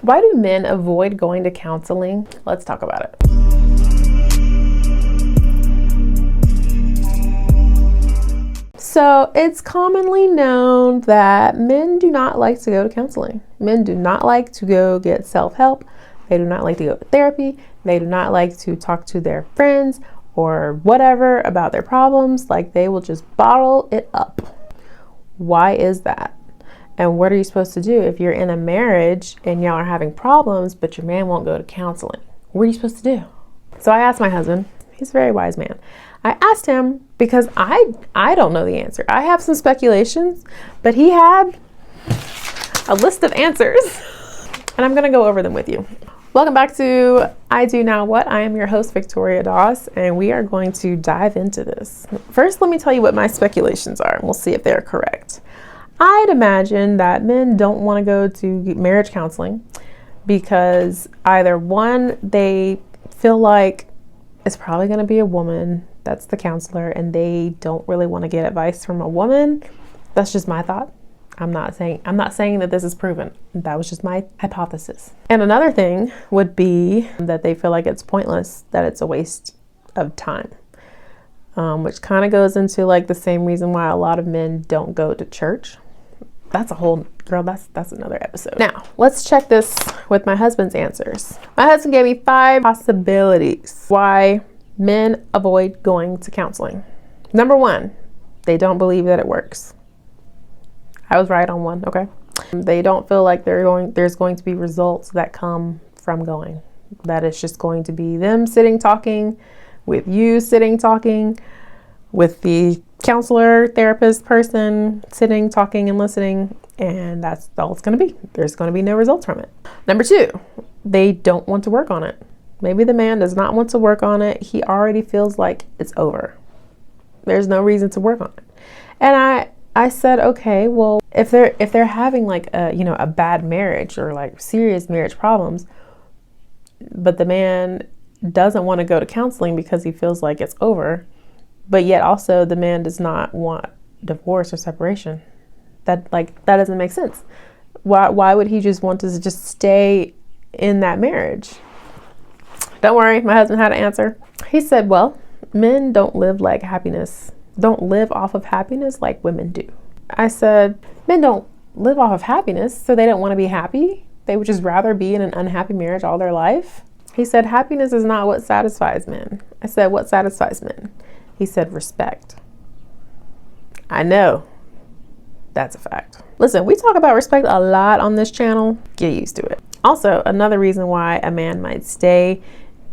Why do men avoid going to counseling? Let's talk about it. So it's commonly known that men do not like to go to counseling. Men do not like to go get self-help. They do not like to go to therapy. They do not like to talk to their friends or whatever about their problems. Like, they will just bottle it up. Why is that? And what are you supposed to do if you're in a marriage and y'all are having problems, but your man won't go to counseling? What are you supposed to do? So I asked my husband, he's a very wise man. I asked him because I don't know the answer. I have some speculations, but he had a list of answers and I'm gonna go over them with you. Welcome back to I Do Now What. I am your host, Victoria Doss, and we are going to dive into this. First, let me tell you what my speculations are, and we'll see if they're correct. I'd imagine that men don't want to go to marriage counseling because either one, they feel like it's probably going to be a woman that's the counselor and they don't really want to get advice from a woman. That's just my thought. I'm not saying that this is proven. That was just my hypothesis. And another thing would be that they feel like it's pointless, that it's a waste of time, which kind of goes into like the same reason why a lot of men don't go to church. That's a whole, girl, that's another episode. Now, let's check this with my husband's answers. My husband gave me 5 possibilities why men avoid going to counseling. Number 1, they don't believe that it works. I was right on 1, okay? They don't feel like there's going to be results that come from going. That it's just going to be them sitting talking, with you sitting talking, with the counselor, therapist person sitting, talking, and listening, and that's all it's going to be. There's going to be no results from it. Number 2, they don't want to work on it. Maybe the man does not want to work on it. He already feels like it's over. There's no reason to work on it. And I said, okay, well, if they're having like a bad marriage or like serious marriage problems, but the man doesn't want to go to counseling because he feels like it's over, but yet also the man does not want divorce or separation. That doesn't make sense. Why would he just want to just stay in that marriage? Don't worry, my husband had an answer. He said, well, men don't live off of happiness like women do. I said, men don't live off of happiness, so they don't want to be happy. They would just rather be in an unhappy marriage all their life. He said, happiness is not what satisfies men. I said, what satisfies men? He said, respect. I know. That's a fact. Listen, we talk about respect a lot on this channel. Get used to it. Also, another reason why a man might stay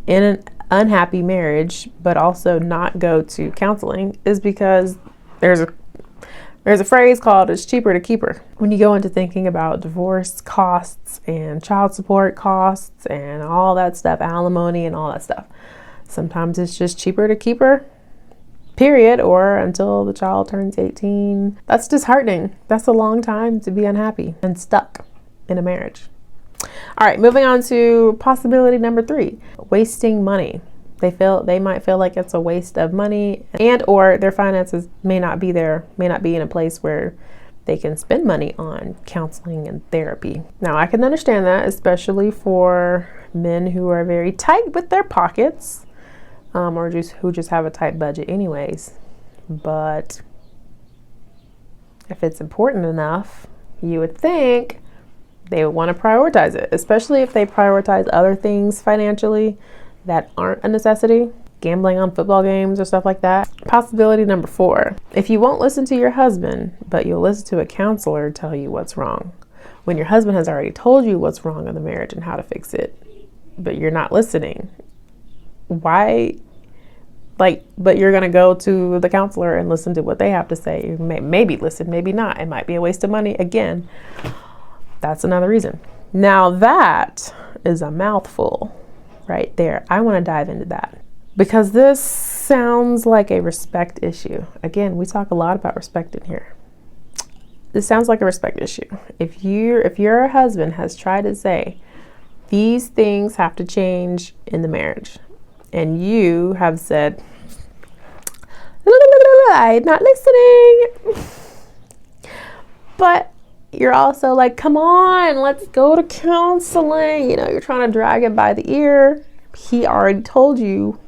in an unhappy marriage but also not go to counseling is because there's a phrase called "it's cheaper to keep her." When you go into thinking about divorce costs and child support costs and all that stuff, alimony and all that stuff, sometimes it's just cheaper to keep her, period, or until the child turns 18. That's disheartening. That's a long time to be unhappy and stuck in a marriage. All right, moving on to possibility number 3, wasting money. They might feel like it's a waste of money, and or their finances may not be in a place where they can spend money on counseling and therapy. Now, I can understand that, especially for men who are very tight with their pockets, or who just have a tight budget anyways. But if it's important enough, you would think they would want to prioritize it, especially if they prioritize other things financially that aren't a necessity, gambling on football games or stuff like that. Possibility number 4, if you won't listen to your husband, but you'll listen to a counselor tell you what's wrong, when your husband has already told you what's wrong in the marriage and how to fix it, but you're not listening. Why? But you're going to go to the counselor and listen to what they have to say. You maybe listen, maybe not. It might be a waste of money. Again, that's another reason. Now that is a mouthful right there. I want to dive into that because this sounds like a respect issue. Again, we talk a lot about respect in here. This sounds like a respect issue. If your husband has tried to say these things have to change in the marriage, and you have said, I'm not listening. But you're also like, come on, let's go to counseling. You know, you're trying to drag it by the ear. He already told you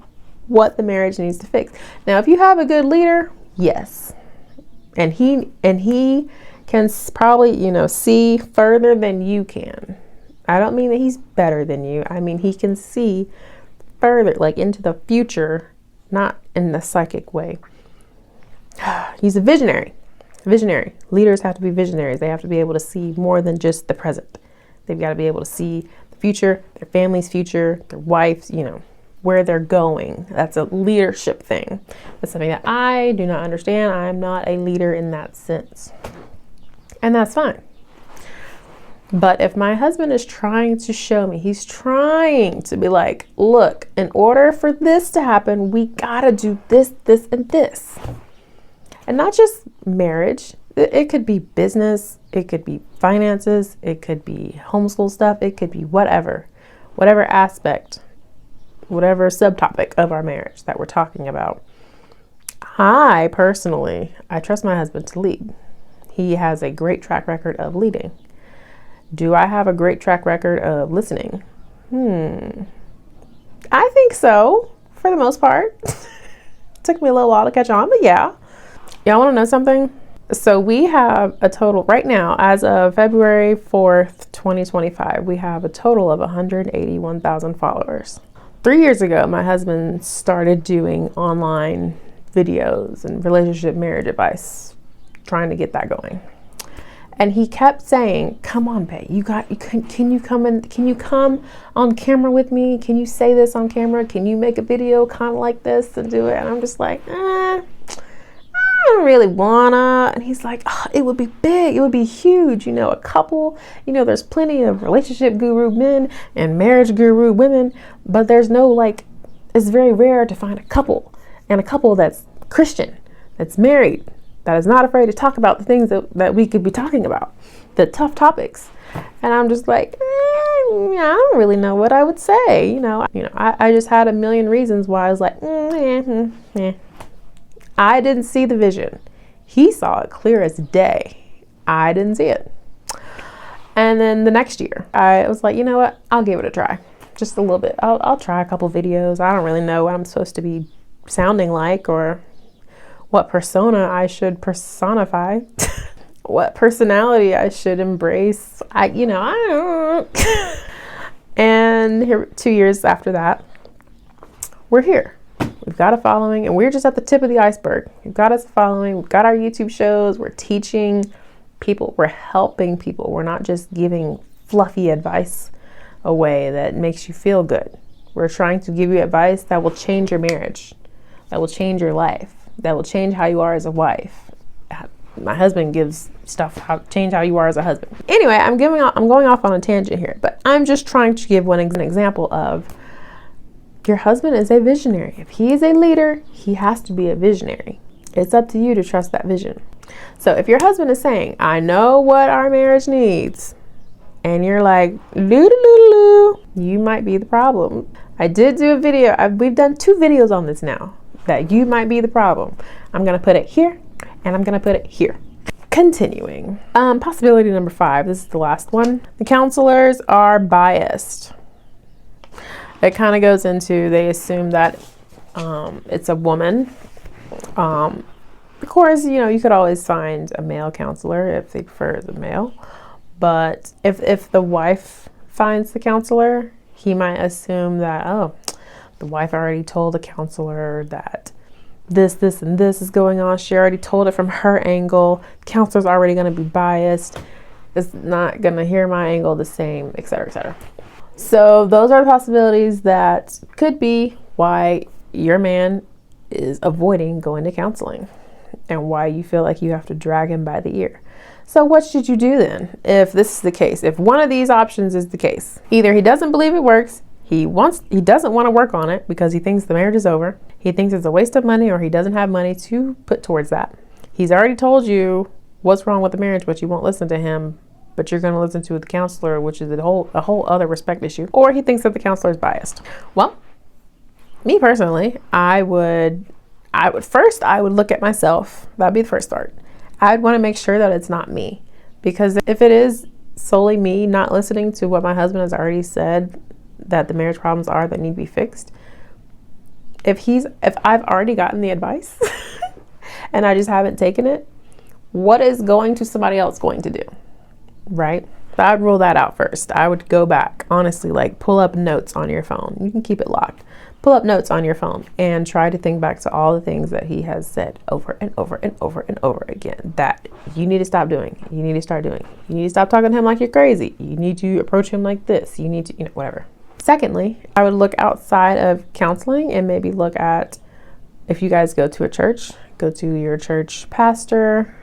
what the marriage needs to fix. Now, if you have a good leader, yes. And he can probably, you know, see further than you can. I don't mean that he's better than you. I mean, he can see further, like into the future, not in the psychic way. He's a visionary. Visionary. Leaders have to be visionaries. They have to be able to see more than just the present. They've got to be able to see the future, their family's future, their wife's, you know, where they're going. That's a leadership thing. That's something that I do not understand. I'm not a leader in that sense. And that's fine. But if my husband is trying to show me, he's trying to be like, look, in order for this to happen, we gotta do this, this, and this. And not just marriage. It could be business. It could be finances. It could be homeschool stuff. It could be whatever aspect, whatever subtopic of our marriage that we're talking about. I personally trust my husband to lead. He has a great track record of leading. Do I have a great track record of listening? I think so, for the most part. Took me a little while to catch on, but yeah. Y'all want to know something? So we have a total, right now, as of February 4th, 2025, we have a total of 181,000 followers. 3 years ago, my husband started doing online videos and relationship marriage advice, trying to get that going. And he kept saying, come on, babe, can you come on camera with me? Can you say this on camera? Can you make a video kind of like this and do it? And I'm just like, I don't really wanna. And he's like, oh, it would be big. It would be huge. You know, a couple, you know, there's plenty of relationship guru men and marriage guru women, but there's no, like, it's very rare to find a couple, and a couple that's Christian, that's married, that is not afraid to talk about the things that we could be talking about, the tough topics. And I'm just like, I don't really know what I would say. You know, I just had a million reasons why I was like, I didn't see the vision. He saw it clear as day. I didn't see it. And then the next year, I was like, you know what? I'll give it a try. Just a little bit. I'll try a couple videos. I don't really know what I'm supposed to be sounding like or what persona I should personify, what personality I should embrace. I don't know. And here, 2 years after that, we're here. We've got a following, and we're just at the tip of the iceberg. We've got us a following. We've got our YouTube shows. We're teaching people. We're helping people. We're not just giving fluffy advice away that makes you feel good. We're trying to give you advice that will change your marriage, that will change your life, that will change how you are as a wife. My husband gives stuff change how you are as a husband. Anyway, I'm going off on a tangent here, but I'm just trying to give an example of your husband is a visionary. If he is a leader, he has to be a visionary. It's up to you to trust that vision. So if your husband is saying, I know what our marriage needs, and you're like, you might be the problem. I did do a video. We've done 2 videos on this now, that you might be the problem. I'm going to put it here, and I'm going to put it here. Continuing. Possibility number 5. This is the last one. The counselors are biased. It kind of goes into, they assume that it's a woman. Of course, you could always find a male counselor if they prefer the male. But if the wife finds the counselor, he might assume that, oh, the wife already told the counselor that this, and this is going on. She already told it from her angle. The counselor's already going to be biased. It's not going to hear my angle the same, etc., etc. So those are the possibilities that could be why your man is avoiding going to counseling and why you feel like you have to drag him by the ear. So what should you do then if this is the case? If one of these options is the case, either he doesn't believe it works, he doesn't want to work on it because he thinks the marriage is over, he thinks it's a waste of money, or he doesn't have money to put towards that. He's already told you what's wrong with the marriage, but you won't listen to him, but you're going to listen to the counselor, which is a whole other respect issue. Or he thinks that the counselor is biased. Well, me personally, I would look at myself. That'd be the first start. I'd want to make sure that it's not me, Because if it is solely me not listening to what my husband has already said that the marriage problems are that need to be fixed, if I've already gotten the advice and I just haven't taken it, what is going to somebody else going to do, right? I'd rule that out first. I would go back, honestly, like pull up notes on your phone. You can keep it locked. Pull up notes on your phone and try to think back to all the things that he has said over and over and over and over again that you need to stop doing. You need to start doing. You need to stop talking to him like you're crazy. You need to approach him like this. You need to, whatever. Secondly, I would look outside of counseling and maybe look at, if you guys go to a church, go to your church pastor,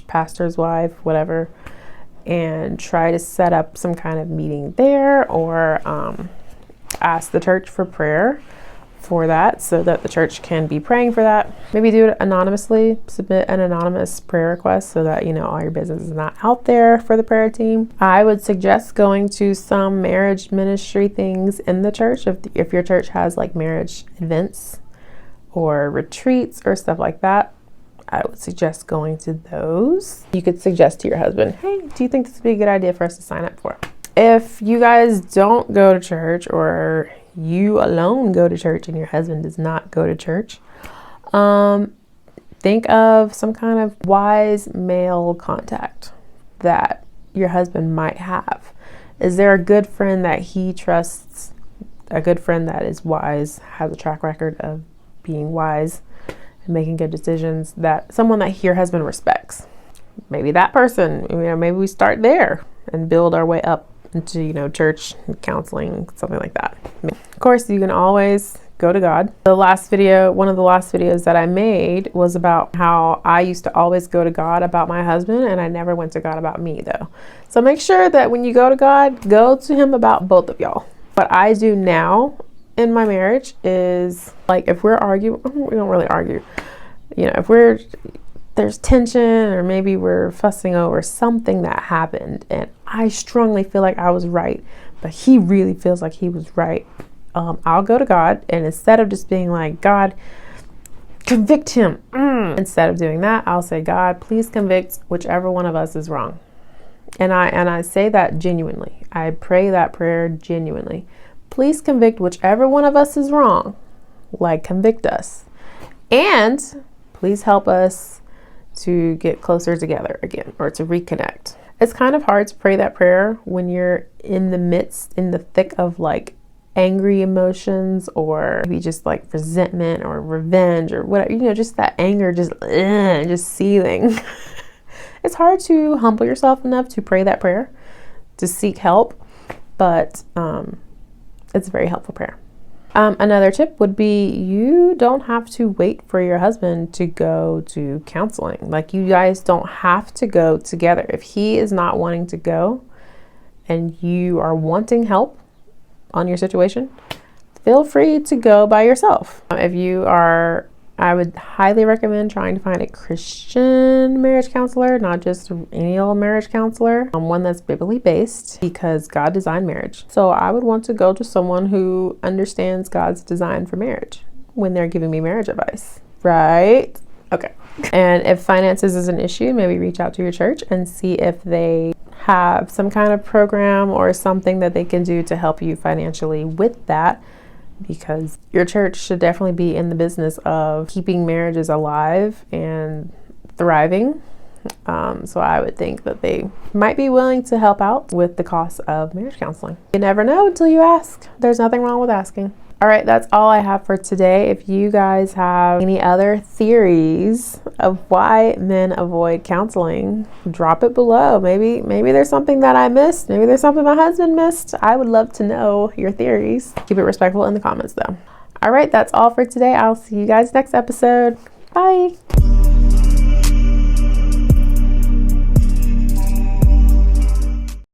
pastor's wife, whatever, and try to set up some kind of meeting there, or ask the church for prayer for that so that the church can be praying for that. Maybe do it anonymously, submit an anonymous prayer request so that, all your business is not out there for the prayer team. I would suggest going to some marriage ministry things in the church. If your church has like marriage events or retreats or stuff like that, I would suggest going to those. You could suggest to your husband, hey, do you think this would be a good idea for us to sign up for? If you guys don't go to church, or you alone go to church and your husband does not go to church, think of some kind of wise male contact that your husband might have. Is there a good friend that he trusts, a good friend that is wise, has a track record of being wise and making good decisions, that someone that your husband respects? Maybe that person, maybe we start there and build our way up into, church, counseling, something like that. Of course, you can always go to God. One of the last videos that I made was about how I used to always go to God about my husband, and I never went to God about me, though. So make sure that when you go to God, go to him about both of y'all. What I do now in my marriage is, like, if we're arguing, we don't really argue. If there's tension, or maybe we're fussing over something that happened and I strongly feel like I was right, but he really feels like he was right, I'll go to God, and instead of just being like, God, convict him, instead of doing that, I'll say, God, please convict whichever one of us is wrong. And I say that genuinely. I pray that prayer genuinely. Please convict whichever one of us is wrong. Like, convict us. And please help us to get closer together again, or to reconnect. It's kind of hard to pray that prayer when you're in the thick of like angry emotions, or maybe just like resentment or revenge or whatever, just that anger, just seething. It's hard to humble yourself enough to pray that prayer, to seek help, but it's a very helpful prayer. Another tip would be, you don't have to wait for your husband to go to counseling. Like, you guys don't have to go together. If he is not wanting to go and you are wanting help on your situation, feel free to go by yourself. I would highly recommend trying to find a Christian marriage counselor, not just any old marriage counselor, one that's biblically based, because God designed marriage. So I would want to go to someone who understands God's design for marriage when they're giving me marriage advice, right? Okay. And if finances is an issue, maybe reach out to your church and see if they have some kind of program or something that they can do to help you financially with that, because your church should definitely be in the business of keeping marriages alive and thriving. So I would think that they might be willing to help out with the cost of marriage counseling. You never know until you ask. There's nothing wrong with asking. All right, that's all I have for today. If you guys have any other theories of why men avoid counseling, drop it below. Maybe there's something that I missed. Maybe there's something my husband missed. I would love to know your theories. Keep it respectful in the comments, though. All right, that's all for today. I'll see you guys next episode. Bye.